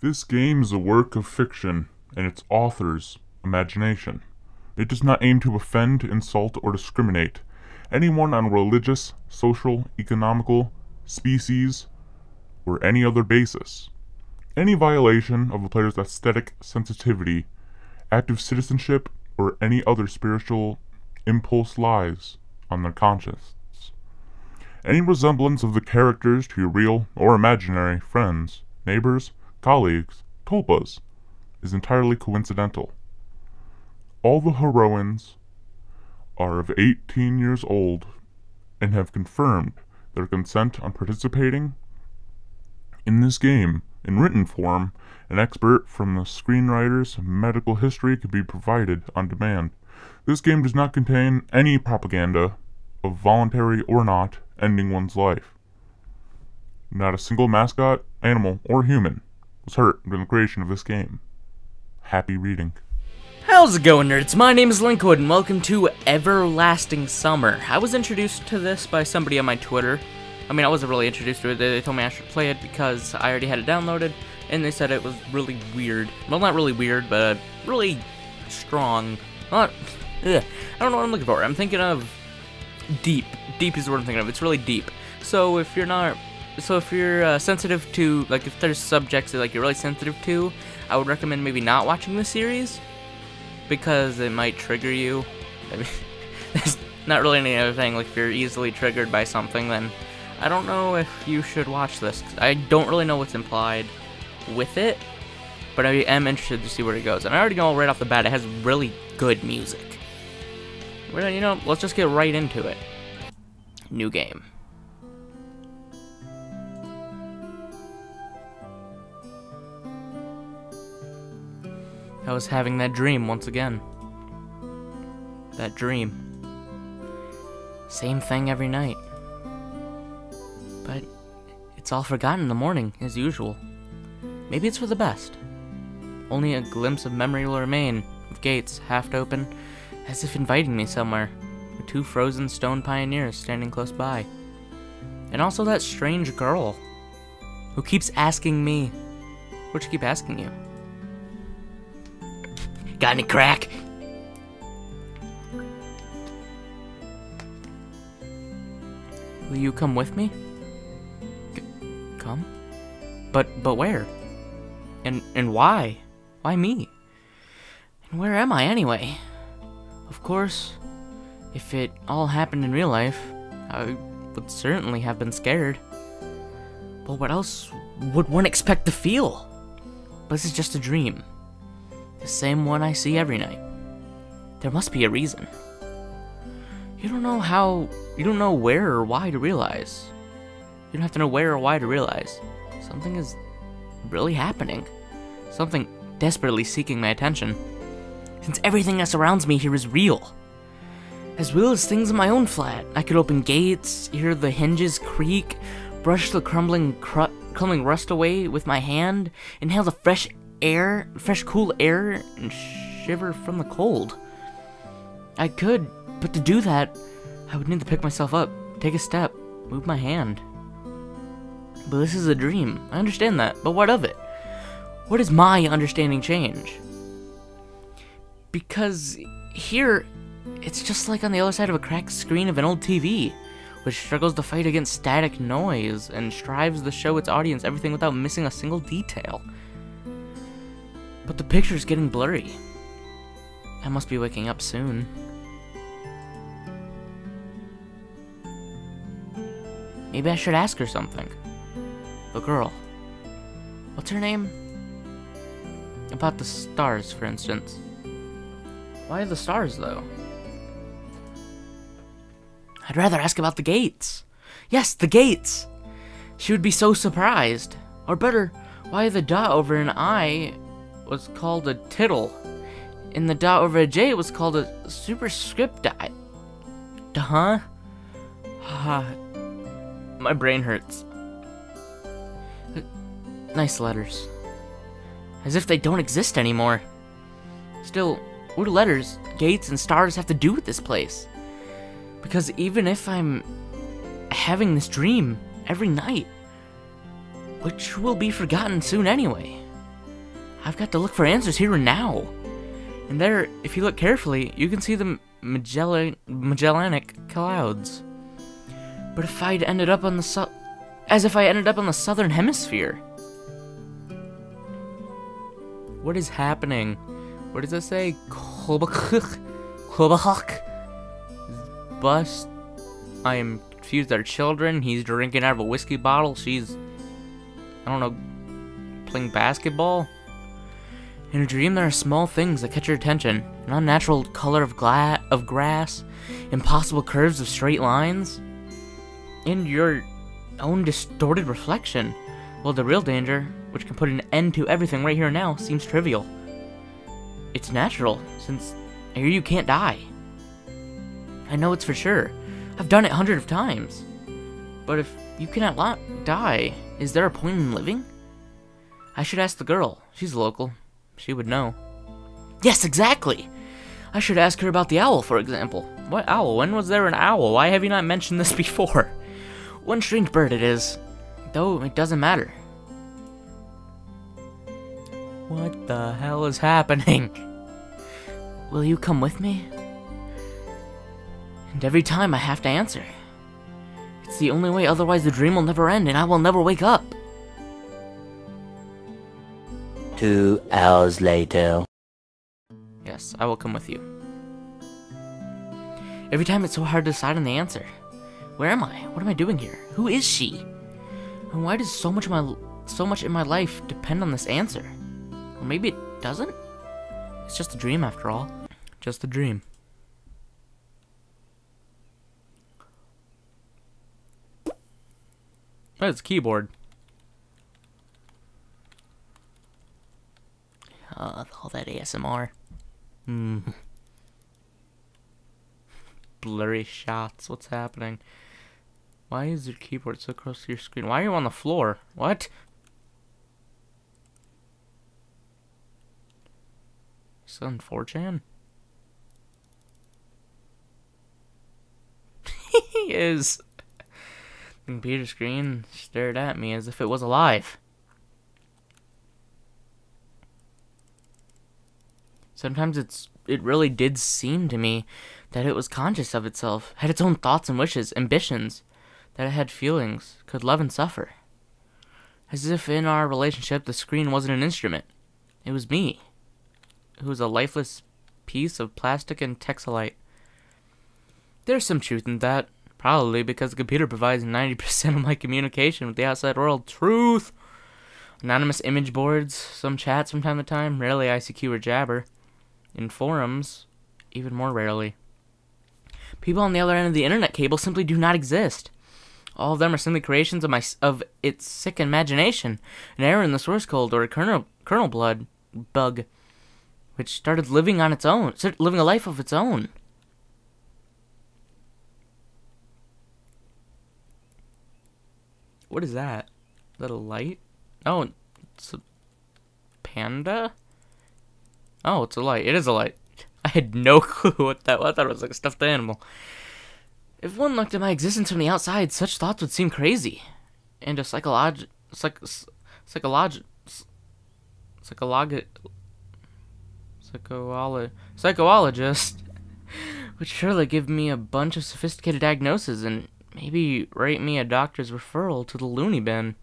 This game is a work of fiction and its author's imagination. It does not aim to offend, insult, or discriminate anyone on religious, social, economical, species, or any other basis. Any violation of a player's aesthetic sensitivity, active citizenship, or any other spiritual impulse lies on their conscience. Any resemblance of the characters to your real or imaginary friends, neighbors, colleagues, tulpas, is entirely coincidental. All the heroines are of 18 years old and have confirmed their consent on participating in this game. In written form, an expert from the screenwriter's medical history can be provided on demand. This game does not contain any propaganda of voluntary or not ending one's life. Not a single mascot, animal, or human was hurt during the creation of this game. Happy reading. How's it going, nerds? My name is Linkwood, and welcome to Everlasting Summer. I was introduced to this by somebody on my Twitter. I mean, I wasn't really introduced to it. They told me I should play it because I already had it downloaded, and they said it was really weird. Well, not really weird, but really strong. I don't know what I'm looking for. I'm thinking of deep. Deep is the word I'm thinking of. It's really deep. So if you're sensitive to, like, if there's subjects that, like, you're really sensitive to, I would recommend maybe not watching this series, because it might trigger you. I mean, there's not really any other thing. Like, if you're easily triggered by something, then I don't know if you should watch this. I don't really know what's implied with it, but I am interested to see where it goes. And I already know right off the bat it has really good music. Well, you know, let's just get right into it. New game. I was having that dream once again. That dream. Same thing every night. But it's all forgotten in the morning, as usual. Maybe it's for the best. Only a glimpse of memory will remain, of gates half open, as if inviting me somewhere, with two frozen stone pioneers standing close by. And also that strange girl, who keeps asking me, what'd she keep asking you? Got any crack? Will you come with me? Come? But where? And why? Why me? And where am I anyway? Of course, if it all happened in real life, I would certainly have been scared. But what else would one expect to feel? But this is just a dream. The same one I see every night. There must be a reason. You don't know where or why to realize. You don't have to know where or why to realize. Something is really happening. Something desperately seeking my attention. Since everything that surrounds me here is real. As real as things in my own flat. I could open gates, hear the hinges creak, brush the crumbling rust away with my hand, inhale the fresh cool air, and shiver from the cold. I could, but to do that, I would need to pick myself up, take a step, move my hand. But this is a dream. I understand that, but what of it? What does my understanding change? Because here, it's just like on the other side of a cracked screen of an old TV, which struggles to fight against static noise and strives to show its audience everything without missing a single detail. But the picture's getting blurry. I must be waking up soon. Maybe I should ask her something. The girl. What's her name? About the stars, for instance. Why the stars, though? I'd rather ask about the gates. Yes, the gates! She would be so surprised. Or better, why the dot over an I was called a tittle, and the dot over a J was called a superscript dot. Huh? My brain hurts. Nice letters. As if they don't exist anymore. Still, what do letters, gates, and stars have to do with this place? Because even if I'm having this dream every night, which will be forgotten soon anyway, I've got to look for answers here and now. And there, if you look carefully, you can see the Magellanic Clouds. But if I'd ended up on the as if I ended up on the southern hemisphere. What is happening? What does it say? Bust. I am confused. They're children. He's drinking out of a whiskey bottle. She's, I don't know, playing basketball. In a dream, there are small things that catch your attention. An unnatural color of grass, impossible curves of straight lines, and your own distorted reflection. Well, the real danger, which can put an end to everything right here and now, seems trivial. It's natural, since here you can't die. I know it's for sure. I've done it hundreds of times. But if you cannot die, is there a point in living? I should ask the girl. She's local. She would know. Yes, exactly! I should ask her about the owl, for example. What owl? When was there an owl? Why have you not mentioned this before? One strange bird it is. Though it doesn't matter. What the hell is happening? Will you come with me? And every time I have to answer. It's the only way, otherwise the dream will never end and I will never wake up. 2 hours later. Yes, I will come with you. Every time it's so hard to decide on the answer. Where am I? What am I doing here? Who is she? And why does so much in my life depend on this answer? Or maybe it doesn't? It's just a dream after all. Just a dream. Oh, it's a keyboard. All that ASMR. Blurry shots. What's happening? Why is your keyboard so close to your screen? Why are you on the floor? What? Still on 4chan? He is. The computer screen stared at me as if it was alive. Sometimes it really did seem to me that it was conscious of itself, had its own thoughts and wishes, ambitions, that it had feelings, could love and suffer. As if in our relationship the screen wasn't an instrument. It was me, who was a lifeless piece of plastic and texelite. There's some truth in that, probably because the computer provides 90% of my communication with the outside world. Truth! Anonymous image boards, some chats from time to time, rarely ICQ or Jabber. In forums, even more rarely. People on the other end of the internet cable simply do not exist. All of them are simply creations of its sick imagination, an error in the source code or a kernel blood bug, which started living on its own, living a life of its own. What is that? Is that a light? Oh, it's a panda? Oh, it's a light. It is a light. I had no clue what that was. I thought it was like a stuffed animal. If one looked at my existence from the outside, such thoughts would seem crazy. And a psychologist would surely give me a bunch of sophisticated diagnoses and maybe write me a doctor's referral to the loony bin.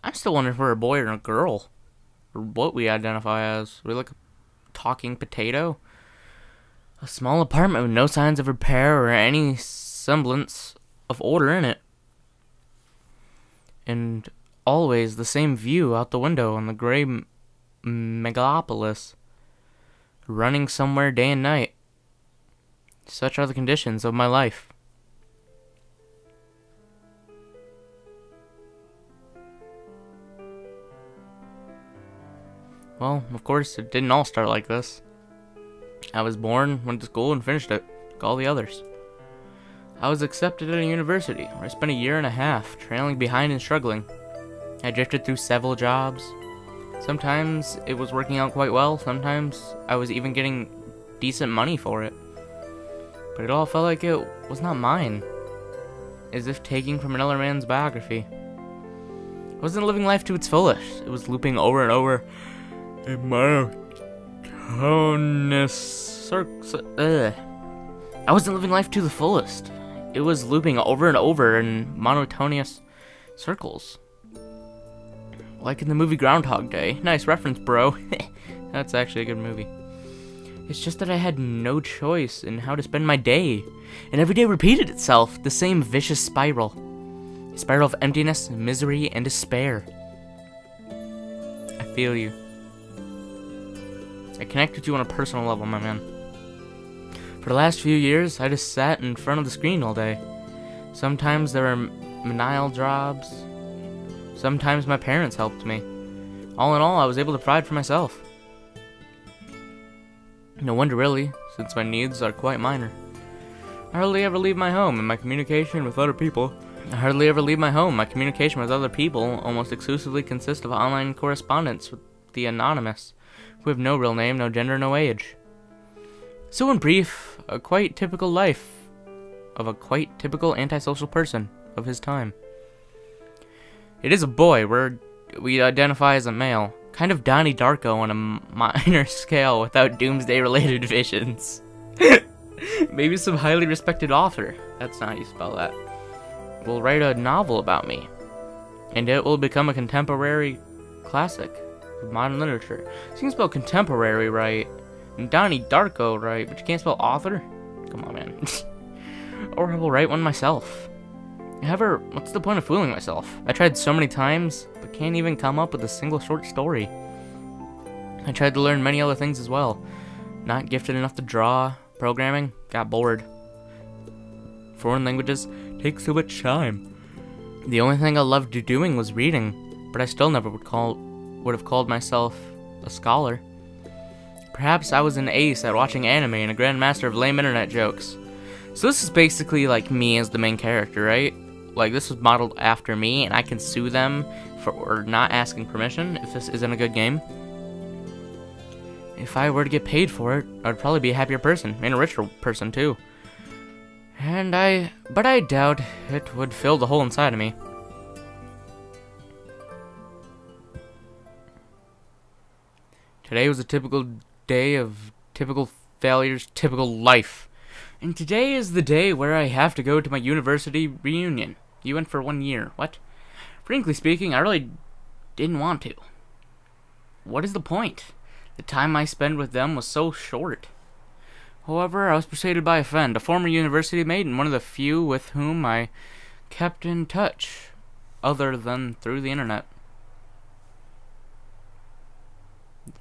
I'm still wondering if we're a boy or a girl. Or what we identify as. Are we like a talking potato? A small apartment with no signs of repair or any semblance of order in it. And always the same view out the window on the gray megalopolis. Running somewhere day and night. Such are the conditions of my life. Well, of course, it didn't all start like this. I was born, went to school, and finished it, like all the others. I was accepted at a university, where I spent a year and a half, trailing behind and struggling. I drifted through several jobs. Sometimes it was working out quite well, sometimes I was even getting decent money for it. but it all felt like it was not mine, as if taking from another man's biography. I wasn't living life to its fullest. It was looping over and over in monotonous I wasn't living life to the fullest. It was looping over and over in monotonous circles. Like in the movie Groundhog Day. Nice reference, bro. That's actually a good movie. It's just that I had no choice in how to spend my day. And every day repeated itself, the same vicious spiral. A spiral of emptiness, misery, and despair. I feel you. I connect with you on a personal level, my man. For the last few years, I just sat in front of the screen all day. Sometimes there were menial jobs. Sometimes my parents helped me. All in all, I was able to provide for myself. No wonder really, since my needs are quite minor. I hardly ever leave my home, and my communication with other people almost exclusively consists of online correspondence with the anonymous, who have no real name, no gender, no age. So in brief, a quite typical life of a quite typical antisocial person of his time. It is a boy, we identify as a male. Kind of Donnie Darko on a minor scale without doomsday-related visions. Maybe some highly respected author, that's not how you spell that, will write a novel about me. And it will become a contemporary classic of modern literature. So you can spell contemporary right, and Donnie Darko right, but you can't spell author? Come on, man. Or I will write one myself. However, what's the point of fooling myself? I tried so many times, but can't even come up with a single short story. I tried to learn many other things as well. Not gifted enough to draw, programming, got bored. Foreign languages take so much time. The only thing I loved doing was reading, but I still never would have called myself a scholar. Perhaps I was an ace at watching anime and a grandmaster of lame internet jokes. So this is basically like me as the main character, right? Like, this was modeled after me, and I can sue them for not asking permission if this isn't a good game. If I were to get paid for it, I'd probably be a happier person, and a richer person too. But I doubt it would fill the hole inside of me. Today was a typical day of typical failures, typical life. And today is the day where I have to go to my university reunion. You went for 1 year. What? Frankly speaking, I really didn't want to. What is the point? The time I spent with them was so short. However, I was persuaded by a friend, a former university mate, and one of the few with whom I kept in touch, other than through the internet.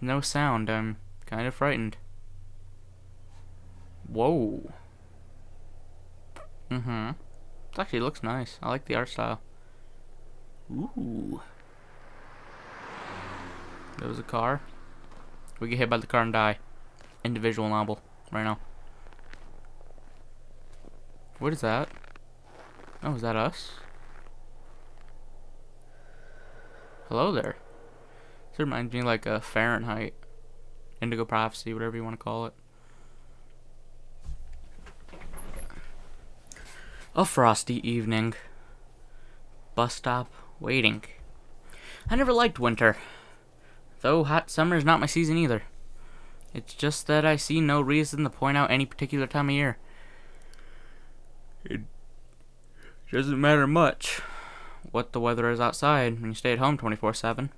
No sound. I'm kind of frightened. Whoa. It actually looks nice. I like the art style. Ooh. There was a car. We get hit by the car and die. Individual novel. Right now. What is that? Oh, is that us? Hello there. This reminds me like a Fahrenheit. Indigo Prophecy, whatever you want to call it. A frosty evening. Bus stop, waiting. I never liked winter. Though hot summer is not my season either. It's just that I see no reason to point out any particular time of year. It doesn't matter much what the weather is outside when you stay at home 24/7.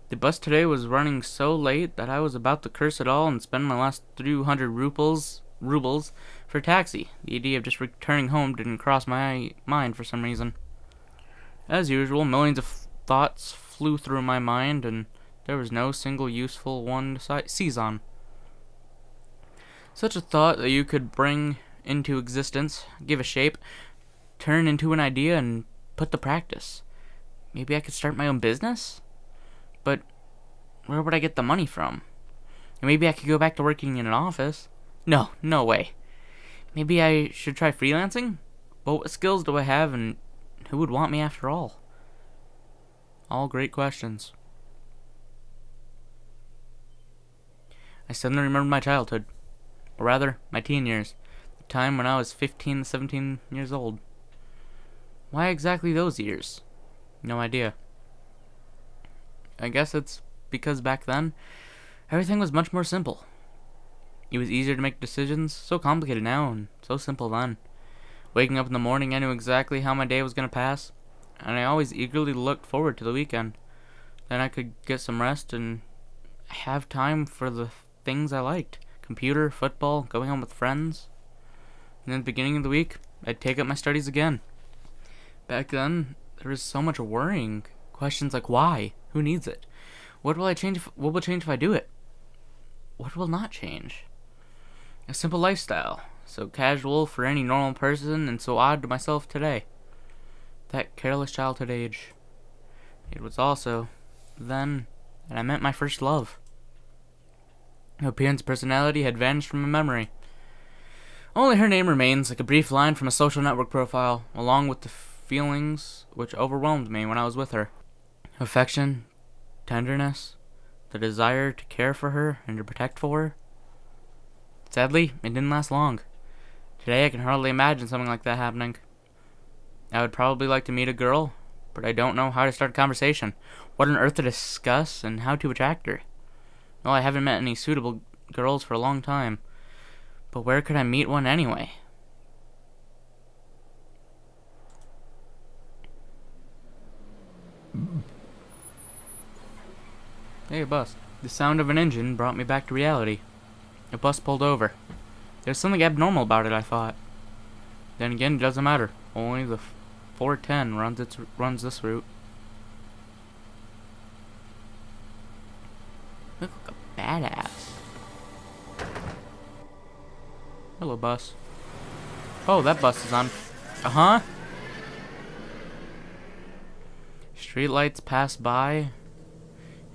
The bus today was running so late that I was about to curse it all and spend my last 300 rubles for a taxi. The idea of just returning home didn't cross my mind for some reason. As usual, millions of thoughts flew through my mind, and there was no single useful one to seize on. Such a thought that you could bring into existence, give a shape, turn into an idea, and put to practice. Maybe I could start my own business? But where would I get the money from? Maybe I could go back to working in an office. No way. Maybe I should try freelancing? But what skills do I have, and who would want me after all? All great questions. I suddenly remembered my childhood. Or rather, my teen years. time when I was 15 to 17 years old. Why exactly those years? No idea. I guess it's because back then, everything was much more simple. It was easier to make decisions, so complicated now and so simple then. Waking up in the morning, I knew exactly how my day was going to pass, and I always eagerly looked forward to the weekend. Then I could get some rest and have time for the things I liked. Computer, football, going out with friends. And in the beginning of the week, I'd take up my studies again. Back then, there was so much worrying. Questions like why? Who needs it? What will change if I do it? What will not change? A simple lifestyle, so casual for any normal person and so odd to myself today. That careless childhood age. It was also then that I met my first love. Her appearance and personality had vanished from my memory. Only her name remains, like a brief line from a social network profile, along with the feelings which overwhelmed me when I was with her. Affection, tenderness, the desire to care for her and to protect for her. Sadly, it didn't last long. Today I can hardly imagine something like that happening. I would probably like to meet a girl, but I don't know how to start a conversation, what on earth to discuss, and how to attract her. Well, I haven't met any suitable girls for a long time, but where could I meet one anyway? Hey, a bus. The sound of an engine brought me back to reality. A bus pulled over. There's something abnormal about it, I thought. Then again, it doesn't matter. Only the 410 runs this route. Look like a badass. Hello, bus. Oh, that bus is on. Streetlights pass by.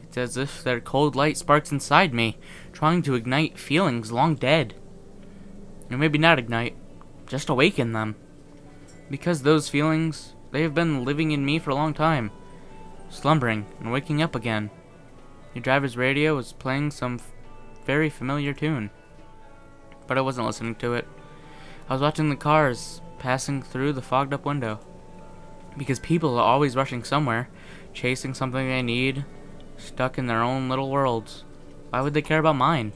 It's as if their cold light sparks inside me, trying to ignite feelings long dead. Or maybe not ignite, just awaken them. Because those feelings, they have been living in me for a long time, slumbering and waking up again. The driver's radio was playing some very familiar tune, but I wasn't listening to it. I was watching the cars passing through the fogged up window. Because people are always rushing somewhere, chasing something they need, stuck in their own little worlds. Why would they care about mine?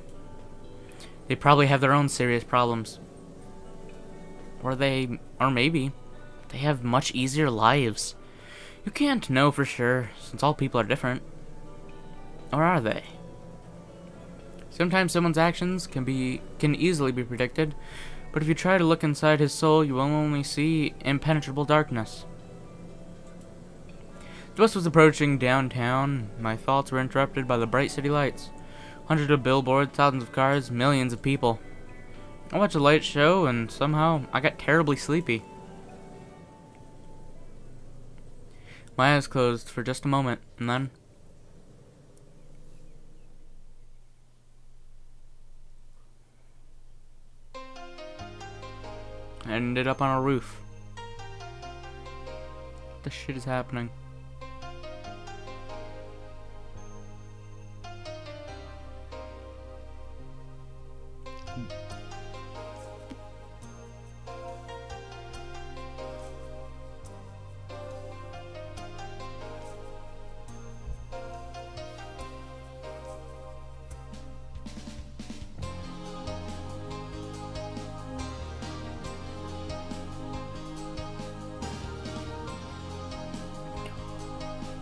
They probably have their own serious problems. Or maybe, they have much easier lives. You can't know for sure, since all people are different. Or are they? Sometimes someone's actions can easily be predicted, but if you try to look inside his soul, you will only see impenetrable darkness. The bus was approaching downtown. My thoughts were interrupted by the bright city lights. Hundreds of billboards, thousands of cars, millions of people. I watched a light show, and somehow I got terribly sleepy. My eyes closed for just a moment, and then I ended up on a roof. What the shit is happening?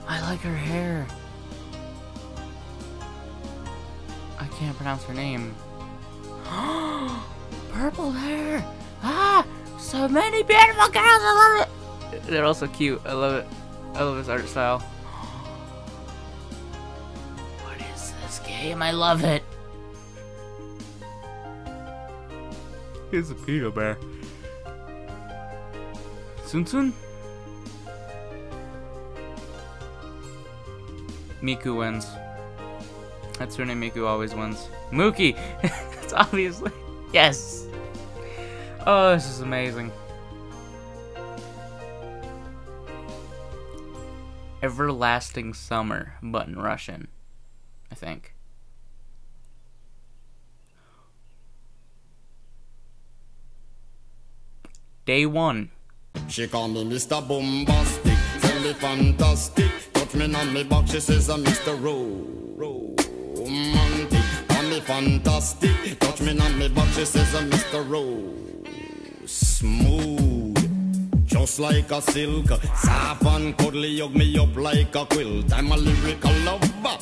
I like her hair. I can't pronounce her name. Purple hair. So many beautiful girls. I love it. They're also cute. I love it. I love this art style. What is this game? I love it. Here's a pedo bear. Sun? Miku wins. That's her name. Miku always wins. Mookie! It's obviously. Yes! Oh, this is amazing. Everlasting Summer, but in Russian, I think. Day 1. She call me Mr. Bombastic, tell me fantastic. Touch me on me back, she says I'm Mr. Romantic. Call me fantastic, touch me on me back, she says I'm Mr. Smooth, just like a silk. Soft and cuddly, hug me up like a quilt. I'm a lyrical lover.